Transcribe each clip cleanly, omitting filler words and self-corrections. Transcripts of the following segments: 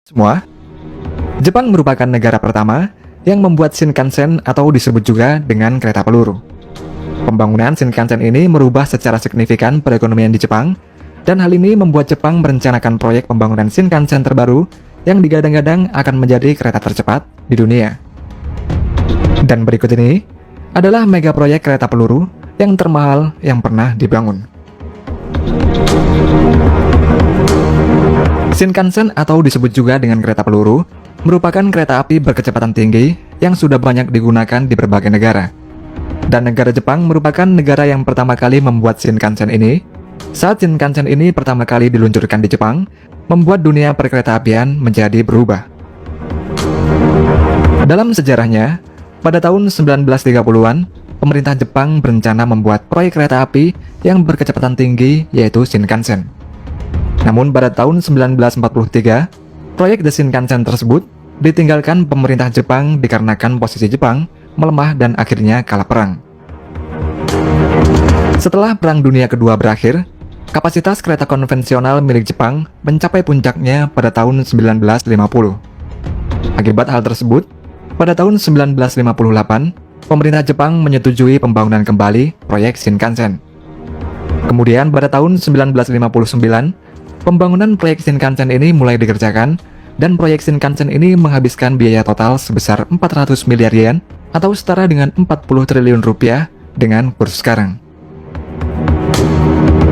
Semua, Jepang merupakan negara pertama yang membuat Shinkansen atau disebut juga dengan kereta peluru. Pembangunan Shinkansen ini merubah secara signifikan perekonomian di Jepang, dan hal ini membuat Jepang merencanakan proyek pembangunan Shinkansen terbaru yang digadang-gadang akan menjadi kereta tercepat di dunia. Dan berikut ini adalah mega proyek kereta peluru yang termahal yang pernah dibangun. Shinkansen atau disebut juga dengan kereta peluru merupakan kereta api berkecepatan tinggi yang sudah banyak digunakan di berbagai negara. Dan negara Jepang merupakan negara yang pertama kali membuat Shinkansen ini. Saat Shinkansen ini pertama kali diluncurkan di Jepang, membuat dunia perkeretaapian menjadi berubah. Dalam sejarahnya, pada tahun 1930-an, pemerintah Jepang berencana membuat proyek kereta api yang berkecepatan tinggi yaitu Shinkansen. Namun pada tahun 1943, proyek The Shinkansen tersebut ditinggalkan pemerintah Jepang dikarenakan posisi Jepang melemah dan akhirnya kalah perang. Setelah Perang Dunia Kedua berakhir, kapasitas kereta konvensional milik Jepang mencapai puncaknya pada tahun 1950. Akibat hal tersebut, pada tahun 1958, pemerintah Jepang menyetujui pembangunan kembali proyek Shinkansen. Kemudian pada tahun 1959, pembangunan proyek Shinkansen ini mulai dikerjakan, dan proyek Shinkansen ini menghabiskan biaya total sebesar 400 miliar yen atau setara dengan 40 triliun rupiah dengan kurs sekarang.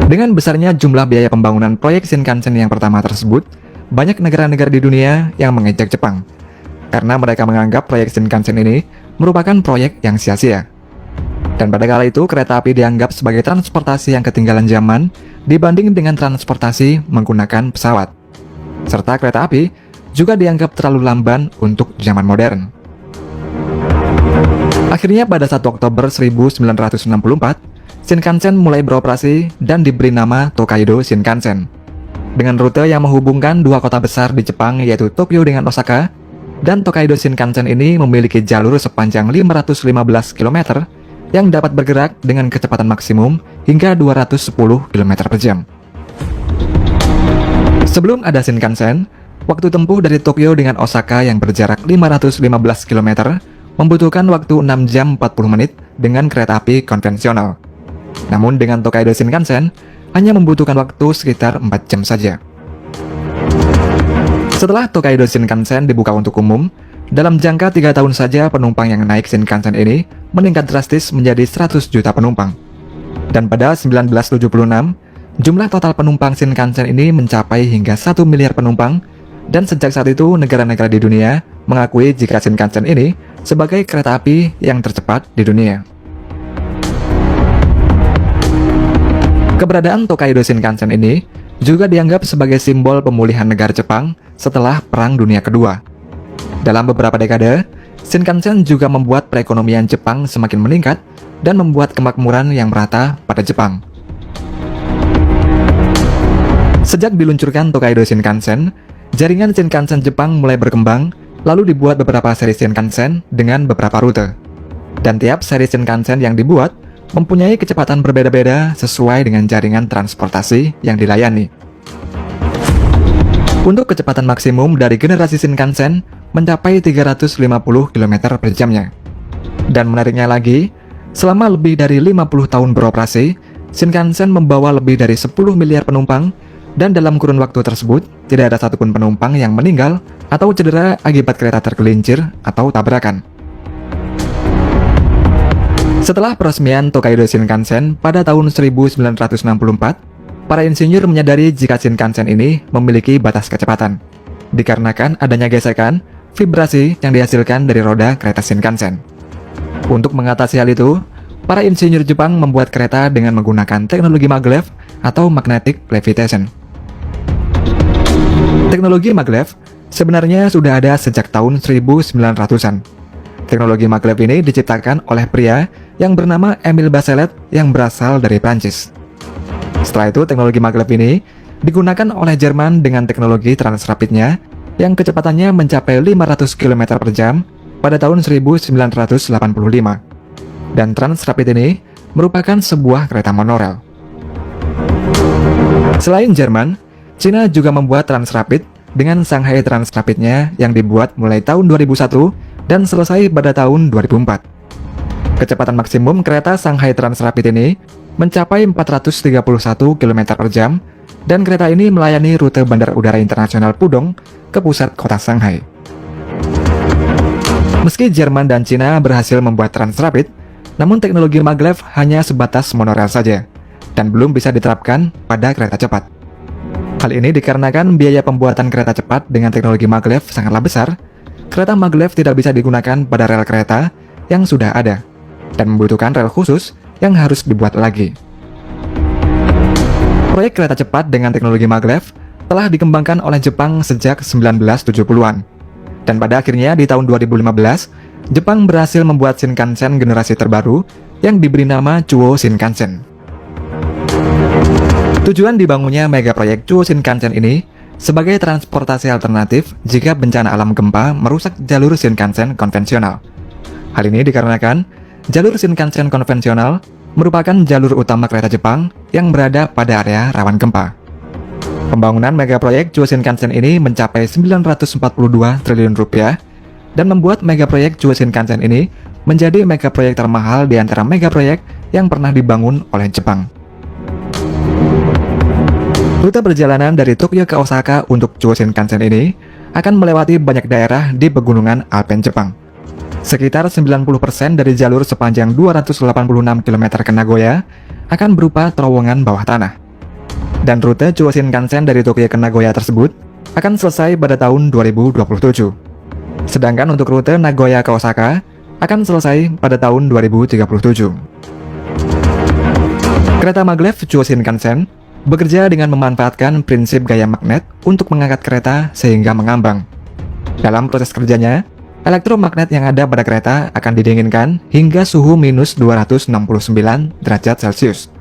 Dengan besarnya jumlah biaya pembangunan proyek Shinkansen yang pertama tersebut, banyak negara-negara di dunia yang mengejek Jepang, karena mereka menganggap proyek Shinkansen ini merupakan proyek yang sia-sia. Dan pada kala itu, kereta api dianggap sebagai transportasi yang ketinggalan zaman dibanding dengan transportasi menggunakan pesawat. Serta kereta api juga dianggap terlalu lamban untuk zaman modern. Akhirnya pada 1 Oktober 1964, Shinkansen mulai beroperasi dan diberi nama Tokaido Shinkansen. Dengan rute yang menghubungkan dua kota besar di Jepang yaitu Tokyo dengan Osaka, dan Tokaido Shinkansen ini memiliki jalur sepanjang 515 km yang dapat bergerak dengan kecepatan maksimum hingga 210 km per jam. Sebelum ada Shinkansen, waktu tempuh dari Tokyo dengan Osaka yang berjarak 515 km membutuhkan waktu 6 jam 40 menit dengan kereta api konvensional. Namun dengan Tokaido Shinkansen, hanya membutuhkan waktu sekitar 4 jam saja. Setelah Tokaido Shinkansen dibuka untuk umum, dalam jangka 3 tahun saja penumpang yang naik Shinkansen ini meningkat drastis menjadi 100 juta penumpang. Dan pada 1976, jumlah total penumpang Shinkansen ini mencapai hingga 1 miliar penumpang, dan sejak saat itu negara-negara di dunia mengakui jika Shinkansen ini sebagai kereta api yang tercepat di dunia. Keberadaan Tokaido Shinkansen ini juga dianggap sebagai simbol pemulihan negara Jepang setelah Perang Dunia Kedua. Dalam beberapa dekade, Shinkansen juga membuat perekonomian Jepang semakin meningkat dan membuat kemakmuran yang merata pada Jepang. Sejak diluncurkan Tokaido Shinkansen, jaringan Shinkansen Jepang mulai berkembang, lalu dibuat beberapa seri Shinkansen dengan beberapa rute. Dan tiap seri Shinkansen yang dibuat mempunyai kecepatan berbeda-beda sesuai dengan jaringan transportasi yang dilayani. Untuk kecepatan maksimum dari generasi Shinkansen mencapai 350 km per jamnya. Dan menariknya lagi, selama lebih dari 50 tahun beroperasi, Shinkansen membawa lebih dari 10 miliar penumpang, dan dalam kurun waktu tersebut, tidak ada satupun penumpang yang meninggal atau cedera akibat kereta tergelincir atau tabrakan. Setelah peresmian Tokaido Shinkansen pada tahun 1964, para insinyur menyadari jika Shinkansen ini memiliki batas kecepatan, dikarenakan adanya gesekan, vibrasi yang dihasilkan dari roda kereta Shinkansen. Untuk mengatasi hal itu, para insinyur Jepang membuat kereta dengan menggunakan teknologi maglev atau magnetic levitation. Teknologi maglev sebenarnya sudah ada sejak tahun 1900-an. Teknologi maglev ini diciptakan oleh pria yang bernama Émile Bachelet yang berasal dari Prancis. Setelah itu, teknologi maglev ini digunakan oleh Jerman dengan teknologi Transrapidnya yang kecepatannya mencapai 500 km per jam pada tahun 1985. Dan Transrapid ini merupakan sebuah kereta monorail. Selain Jerman, Cina juga membuat Transrapid dengan Shanghai Transrapid-nya yang dibuat mulai tahun 2001 dan selesai pada tahun 2004. Kecepatan maksimum kereta Shanghai Transrapid ini mencapai 431 km per jam, dan kereta ini melayani rute Bandar Udara Internasional Pudong ke pusat kota Shanghai. Meski Jerman dan Cina berhasil membuat Transrapid, namun teknologi maglev hanya sebatas monorail saja, dan belum bisa diterapkan pada kereta cepat. Hal ini dikarenakan biaya pembuatan kereta cepat dengan teknologi maglev sangatlah besar. Kereta maglev tidak bisa digunakan pada rel kereta yang sudah ada, dan membutuhkan rel khusus yang harus dibuat lagi. Proyek kereta cepat dengan teknologi maglev telah dikembangkan oleh Jepang sejak 1970-an. Dan pada akhirnya di tahun 2015, Jepang berhasil membuat Shinkansen generasi terbaru yang diberi nama Chuo Shinkansen. Tujuan dibangunnya mega proyek Chuo Shinkansen ini sebagai transportasi alternatif jika bencana alam gempa merusak jalur Shinkansen konvensional. Hal ini dikarenakan jalur Shinkansen konvensional merupakan jalur utama kereta Jepang yang berada pada area rawan gempa. Pembangunan mega proyek Chuo Shinkansen ini mencapai 942 triliun rupiah dan membuat mega proyek Chuo Shinkansen ini menjadi mega proyek termahal di antara mega proyek yang pernah dibangun oleh Jepang. Rute perjalanan dari Tokyo ke Osaka untuk Chuo Shinkansen ini akan melewati banyak daerah di pegunungan Alpen Jepang. Sekitar 90% dari jalur sepanjang 286 km ke Nagoya akan berupa terowongan bawah tanah. Dan rute Chuo Shinkansen dari Tokyo ke Nagoya tersebut akan selesai pada tahun 2027. Sedangkan untuk rute Nagoya ke Osaka akan selesai pada tahun 2037. Kereta maglev Chuo Shinkansen bekerja dengan memanfaatkan prinsip gaya magnet untuk mengangkat kereta sehingga mengambang. Dalam proses kerjanya, elektromagnet yang ada pada kereta akan didinginkan hingga suhu minus 269 derajat Celcius,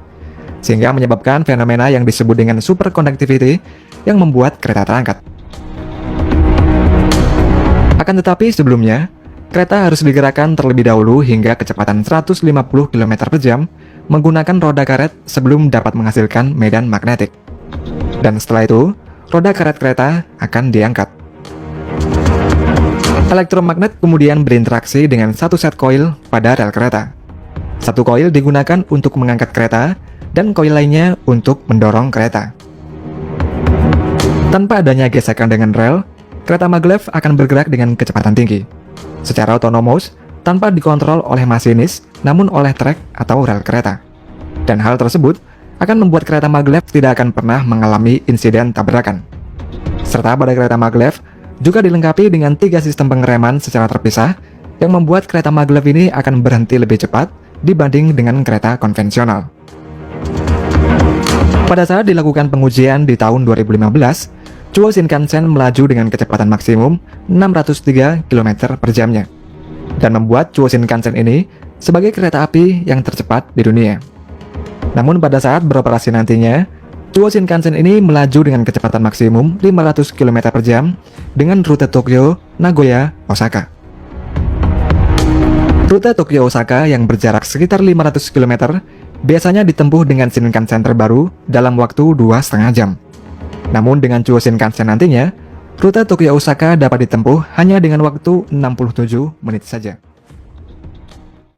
sehingga menyebabkan fenomena yang disebut dengan superconductivity yang membuat kereta terangkat. Akan tetapi sebelumnya, kereta harus digerakkan terlebih dahulu hingga kecepatan 150 km per jam menggunakan roda karet sebelum dapat menghasilkan medan magnetik. Dan setelah itu, roda karet kereta akan diangkat. Elektromagnet kemudian berinteraksi dengan satu set koil pada rel kereta. Satu koil digunakan untuk mengangkat kereta, dan koil lainnya untuk mendorong kereta. Tanpa adanya gesekan dengan rel, kereta maglev akan bergerak dengan kecepatan tinggi, secara otonomous, tanpa dikontrol oleh masinis, namun oleh trek atau rel kereta. Dan hal tersebut akan membuat kereta maglev tidak akan pernah mengalami insiden tabrakan. Serta pada kereta maglev juga dilengkapi dengan 3 sistem pengereman secara terpisah yang membuat kereta maglev ini akan berhenti lebih cepat dibanding dengan kereta konvensional. Pada saat dilakukan pengujian di tahun 2015, Chuo Shinkansen melaju dengan kecepatan maksimum 603 km per jamnya, dan membuat Chuo Shinkansen ini sebagai kereta api yang tercepat di dunia. Namun pada saat beroperasi nantinya, Chuo Shinkansen ini melaju dengan kecepatan maksimum 500 km per jam dengan rute Tokyo, Nagoya, Osaka. Rute Tokyo-Osaka yang berjarak sekitar 500 km biasanya ditempuh dengan Shinkansen terbaru dalam waktu 2,5 jam. Namun dengan Chuo Shinkansen nantinya, rute Tokyo-Osaka dapat ditempuh hanya dengan waktu 67 menit saja.